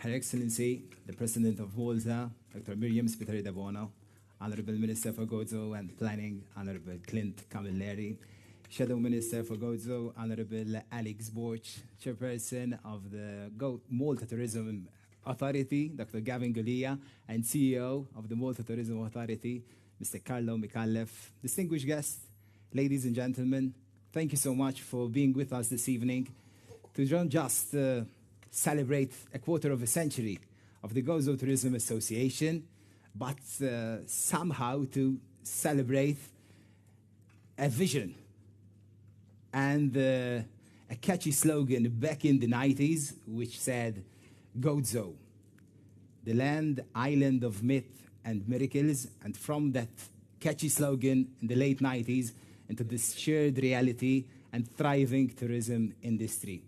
Her Excellency, the President of Malta, Dr. Miriam Spiteri de Bono, Honorable Minister for Gozo and Planning, Honorable Clint Camilleri, Shadow Minister for Gozo, Honorable Alex Borch, Chairperson of the Malta Tourism Authority, Dr. Gavin Gulia, and CEO of the Malta Tourism Authority, Mr. Carlo Micallef. Distinguished guests, ladies and gentlemen, thank you so much for being with us this evening to not just celebrate a quarter of a century of the Gozo Tourism Association, but somehow to celebrate a vision and a catchy slogan back in the 90s, which said, Gozo, the land, island of myth and miracles. And from that catchy slogan in the late 90s into this shared reality and thriving tourism industry.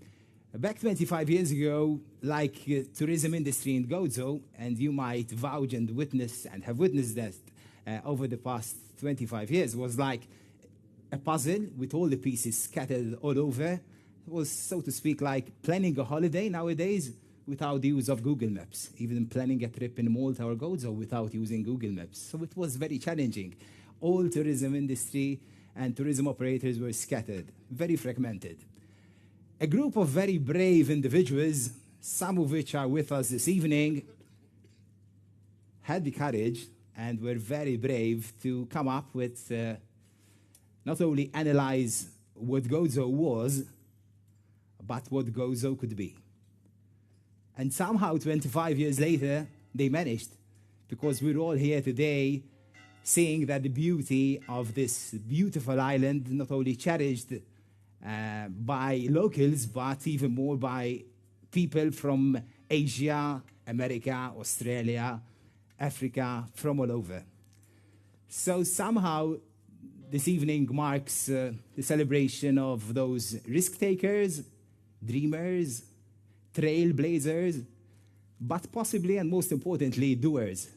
Back 25 years ago, like tourism industry in Gozo, and you might vouch and witness and have witnessed that over the past 25 years, was like a puzzle with all the pieces scattered all over. It was, so to speak, like planning a holiday nowadays without the use of Google Maps, even planning a trip in Malta or Gozo without using Google Maps. So it was very challenging. All tourism industry and tourism operators were scattered, very fragmented. A group of very brave individuals, some of which are with us this evening, had the courage and were very brave to come up with not only analyze what Gozo was, but what Gozo could be. And somehow 25 years later, they managed, because we're all here today seeing that the beauty of this beautiful island, not only cherished by locals, but even more by people from Asia, America, Australia, Africa, from all over. So somehow this evening marks the celebration of those risk takers, dreamers, trailblazers, but possibly and most importantly, doers,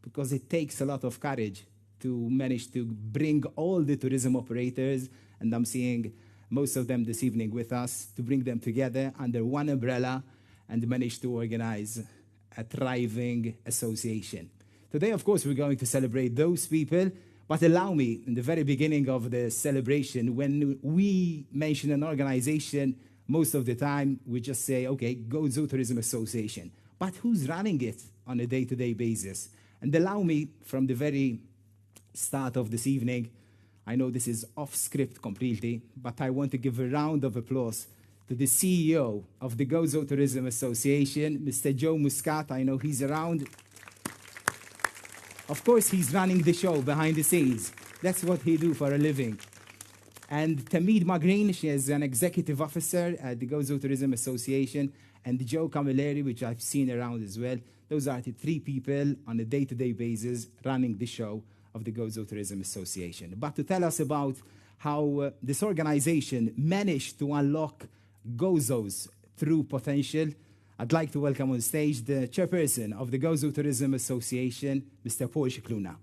because it takes a lot of courage to manage to bring all the tourism operators, and I'm seeing most of them this evening with us, to bring them together under one umbrella and manage to organize a thriving association. Today, of course, we're going to celebrate those people, but allow me, in the very beginning of the celebration, when we mention an organization, most of the time, we just say, okay, Gozo Tourism Association. But who's running it on a day-to-day basis? And allow me, from the very start of this evening, I know this is off script completely, but I want to give a round of applause to the CEO of the Gozo Tourism Association, Mr. Joe Muscat. I know he's around. Of course, he's running the show behind the scenes. That's what he do for a living. And Tamid Magrin, she is an executive officer at the Gozo Tourism Association, and Joe Camilleri, which I've seen around as well. Those are the three people on a day-to-day basis running the show of the Gozo Tourism Association. But to tell us about how this organization managed to unlock Gozo's true potential, I'd like to welcome on stage the chairperson of the Gozo Tourism Association, Mr. Paul Shikluna.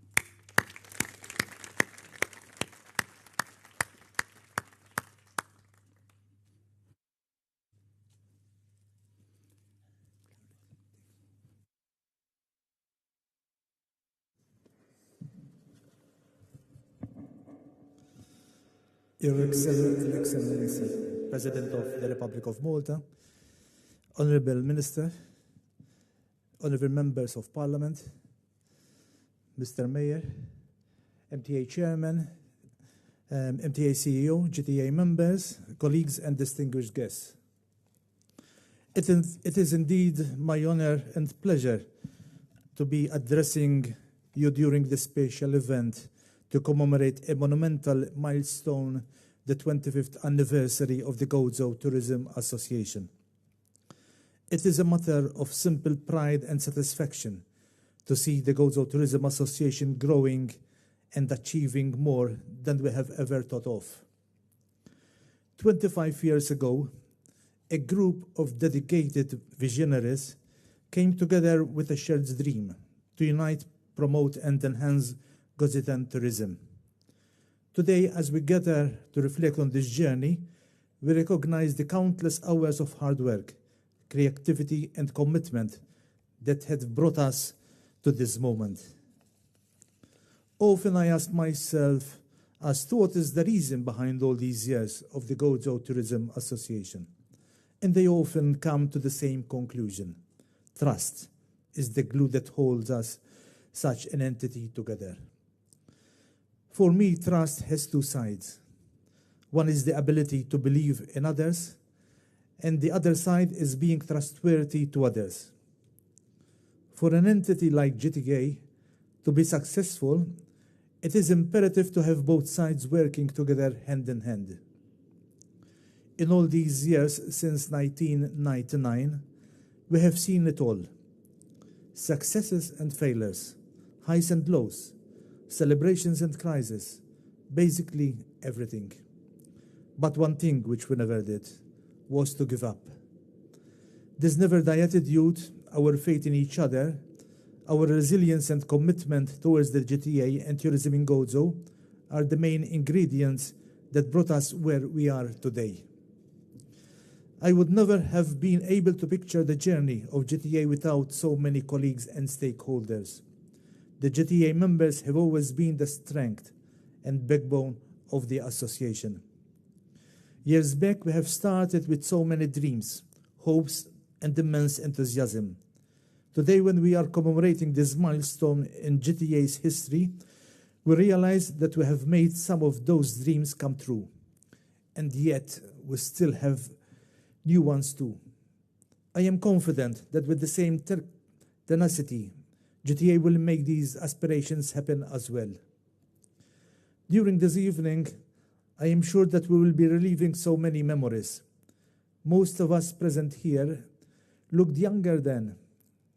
Your Excellency, President of the Republic of Malta, Honourable Minister, Honourable Members of Parliament, Mr. Mayor, MTA Chairman, MTA CEO, GTA members, colleagues and distinguished guests. It is indeed my honour and pleasure to be addressing you during this special event to commemorate a monumental milestone, the 25th anniversary of the Gozo Tourism Association. It is a matter of simple pride and satisfaction to see the Gozo Tourism Association growing and achieving more than we have ever thought of. 25 years ago, a group of dedicated visionaries came together with a shared dream to unite, promote and enhance Gozitan tourism. Today, as we gather to reflect on this journey, we recognize the countless hours of hard work, creativity and commitment that had brought us to this moment. Often I ask myself as to what is the reason behind all these years of the Gozo Tourism Association. And they often come to the same conclusion. Trust is the glue that holds us, such an entity, together. For me, trust has two sides. One is the ability to believe in others, and the other side is being trustworthy to others. For an entity like GTA to be successful, it is imperative to have both sides working together hand in hand. In all these years since 1999, we have seen it all. Successes and failures, highs and lows, celebrations and crises, basically everything. But one thing which we never did was to give up. This never-die attitude, our faith in each other, our resilience and commitment towards the GTA and tourism in Gozo are the main ingredients that brought us where we are today. I would never have been able to picture the journey of GTA without so many colleagues and stakeholders. The GTA members have always been the strength and backbone of the association. Years back, we have started with so many dreams, hopes, and immense enthusiasm. Today, when we are commemorating this milestone in GTA's history, we realize that we have made some of those dreams come true. And yet, we still have new ones too. I am confident that with the same tenacity, GTA will make these aspirations happen as well. During this evening, I am sure that we will be reliving so many memories. Most of us present here looked younger then.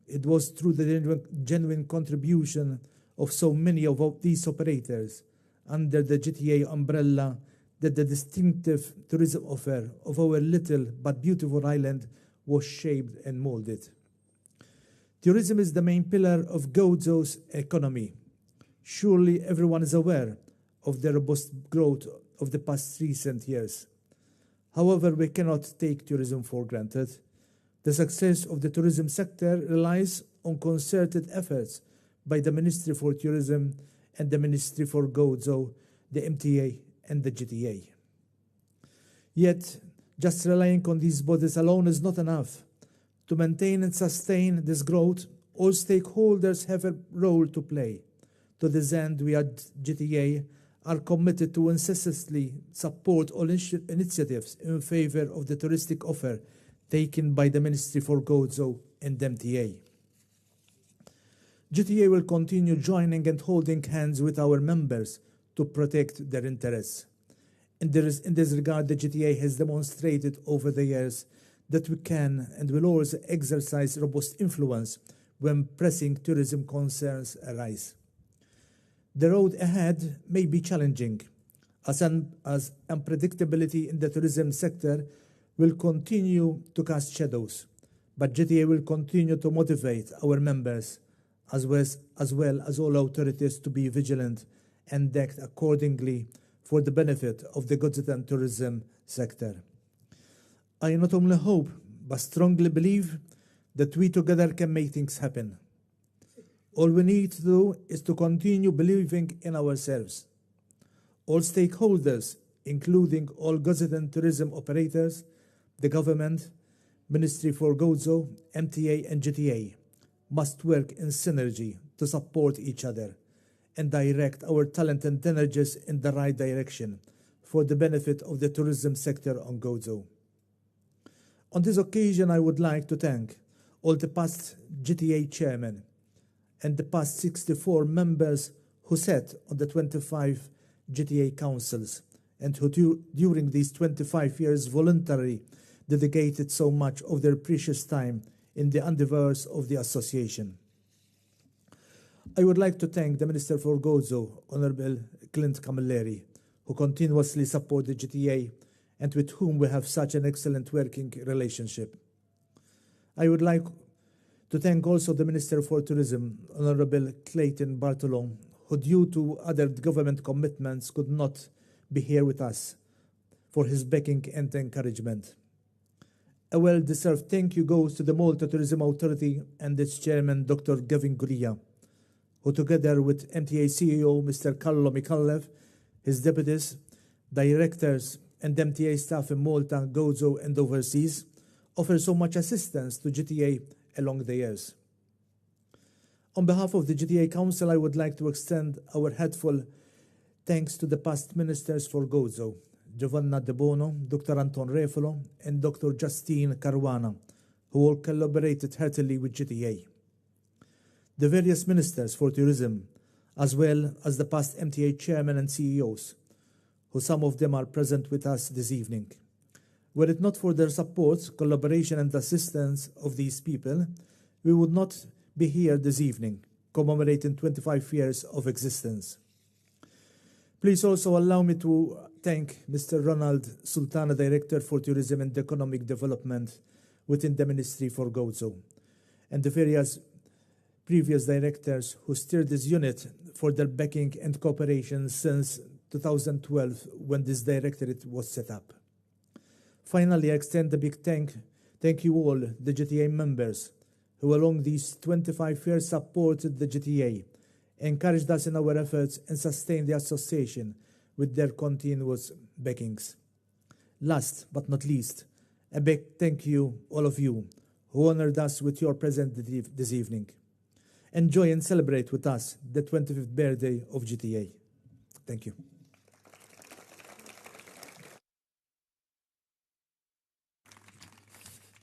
It was through the genuine contribution of so many of these operators under the GTA umbrella that the distinctive tourism offer of our little but beautiful island was shaped and molded. Tourism is the main pillar of Gozo's economy. Surely everyone is aware of the robust growth of the past recent years. However, we cannot take tourism for granted. The success of the tourism sector relies on concerted efforts by the Ministry for Tourism and the Ministry for Gozo, the MTA, and the GTA. Yet, just relying on these bodies alone is not enough. To maintain and sustain this growth, all stakeholders have a role to play. To this end, we at GTA are committed to incessantly support all initiatives in favor of the touristic offer taken by the Ministry for Gozo and MTA. GTA will continue joining and holding hands with our members to protect their interests. In this regard, the GTA has demonstrated over the years that we can and will always exercise robust influence when pressing tourism concerns arise. The road ahead may be challenging, as unpredictability in the tourism sector will continue to cast shadows, but GTA will continue to motivate our members as well as all authorities to be vigilant and act accordingly for the benefit of the Gozo tourism sector. I not only hope, but strongly believe that we together can make things happen. All we need to do is to continue believing in ourselves. All stakeholders, including all Gozo tourism operators, the government, Ministry for Gozo, MTA, and GTA, must work in synergy to support each other and direct our talent and energies in the right direction for the benefit of the tourism sector on Gozo. On this occasion, I would like to thank all the past GTA chairmen and the past 64 members who sat on the 25 GTA councils and who during these 25 years voluntarily dedicated so much of their precious time in the endeavors of the association. I would like to thank the Minister for Gozo, Honorable Clint Camilleri, who continuously support the GTA and with whom we have such an excellent working relationship. I would like to thank also the Minister for Tourism, Honorable Clayton Bartolome, who due to other government commitments could not be here with us, for his backing and encouragement. A well-deserved thank you goes to the Malta Tourism Authority and its chairman, Dr. Gavin Guria, who together with MTA CEO Mr. Carlo Mikallev, his deputies, directors, and MTA staff in Malta, Gozo, and overseas, offer so much assistance to GTA along the years. On behalf of the GTA Council, I would like to extend our heartfelt thanks to the past ministers for Gozo, Giovanna De Bono, Dr. Anton Refolo, and Dr. Justine Caruana, who all collaborated heartily with GTA. The various ministers for tourism, as well as the past MTA chairmen and CEOs, who some of them are present with us this evening. Were it not for their support, collaboration, and assistance of these people, we would not be here this evening, commemorating 25 years of existence. Please also allow me to thank Mr. Ronald Sultana, Director for Tourism and Economic Development within the Ministry for Gozo, and the various previous directors who steered this unit for their backing and cooperation since 2012 when this directorate was set up. Finally, I extend a big thank you all, the GTA members, who along these 25 years supported the GTA, encouraged us in our efforts, and sustained the association with their continuous backings. Last but not least, a big thank you, all of you, who honored us with your presence this evening. Enjoy and celebrate with us the 25th birthday of GTA. Thank you.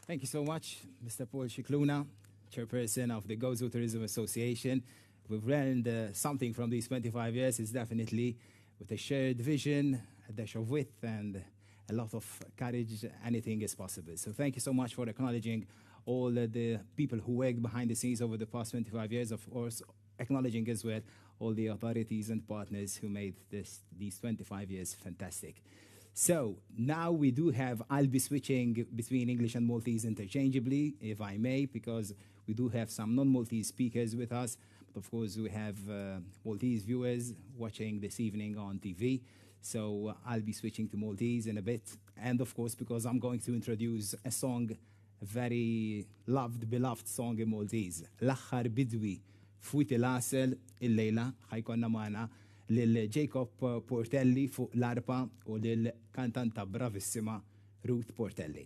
Thank you so much, Mr. Paul Cicluna, Chairperson of the Gozo Tourism Association. We've learned something from these 25 years. It's definitely with a shared vision, a dash of wit, and a lot of courage, anything is possible. So thank you so much for acknowledging all the people who worked behind the scenes over the past 25 years, of course, acknowledging as well all the authorities and partners who made these 25 years fantastic. So now we do have, I'll be switching between English and Maltese interchangeably, if I may, because we do have some non-Maltese speakers with us. But of course, we have Maltese viewers watching this evening on TV. So I'll be switching to Maltese in a bit. And of course, because I'm going to introduce a song, a very loved, beloved song in Maltese. L-aħħar bidwi fuit il-asel il-lejla ħajkonna magħna lil Jacob Portelli fuq l-arpa u lil kantanta bravissima Ruth Portelli.